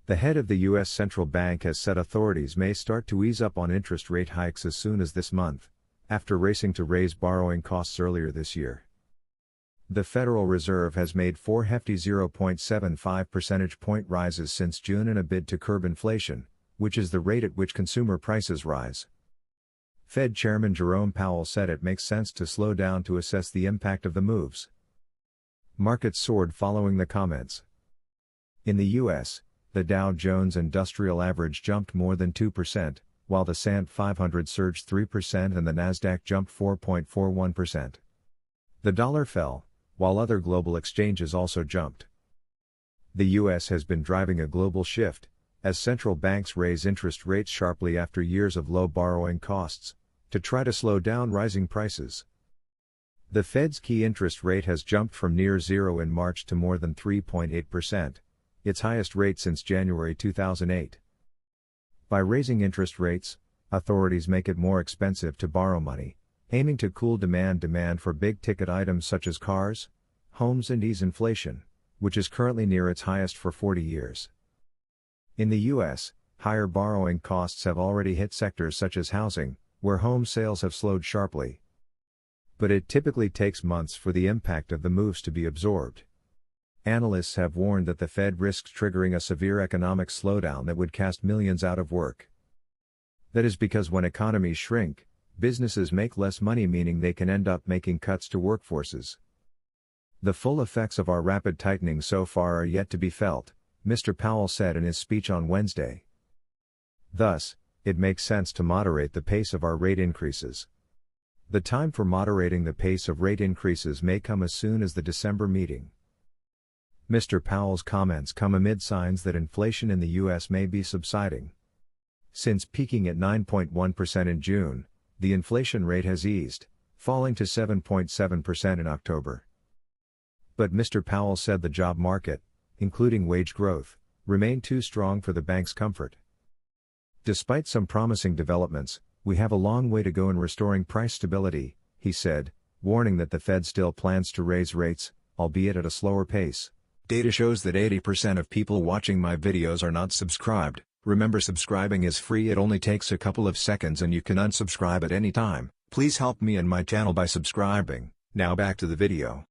The head of the U.S. Central Bank has said authorities may start to ease up on interest rate hikes as soon as this month, after racing to raise borrowing costs earlier this year. The Federal Reserve has made 4 hefty 0.75 percentage point rises since June in a bid to curb inflation, which is the rate at which consumer prices rise. Fed Chairman Jerome Powell said it makes sense to slow down to assess the impact of the moves. Markets soared following the comments. In the U.S., the Dow Jones Industrial Average jumped more than 2%, while the S&P 500 surged 3% and the Nasdaq jumped 4.41%. The dollar fell, while other global exchanges also jumped. The U.S. has been driving a global shift, as central banks raise interest rates sharply after years of low borrowing costs, to try to slow down rising prices. The Fed's key interest rate has jumped from near zero in March to more than 3.8%, its highest rate since January 2008. By raising interest rates, authorities make it more expensive to borrow money, aiming to cool demand for big-ticket items such as cars, homes and ease inflation, which is currently near its highest for 40 years. In the U.S., higher borrowing costs have already hit sectors such as housing, where home sales have slowed sharply. But it typically takes months for the impact of the moves to be absorbed. Analysts have warned that the Fed risks triggering a severe economic slowdown that would cast millions out of work. That is because when economies shrink, businesses make less money, meaning they can end up making cuts to workforces. The full effects of our rapid tightening so far are yet to be felt, Mr. Powell said in his speech on Wednesday. Thus, it makes sense to moderate the pace of our rate increases. The time for moderating the pace of rate increases may come as soon as the December meeting. Mr. Powell's comments come amid signs that inflation in the U.S. may be subsiding. Since peaking at 9.1% in June, the inflation rate has eased, falling to 7.7% in October. But Mr. Powell said the job market, including wage growth, remained too strong for the bank's comfort. Despite some promising developments, we have a long way to go in restoring price stability, he said, warning that the Fed still plans to raise rates, albeit at a slower pace. Data shows that 80% of people watching my videos are not subscribed. Remember, subscribing is free. It only takes a couple of seconds and you can unsubscribe at any time. Please help me and my channel by subscribing. Now back to the video.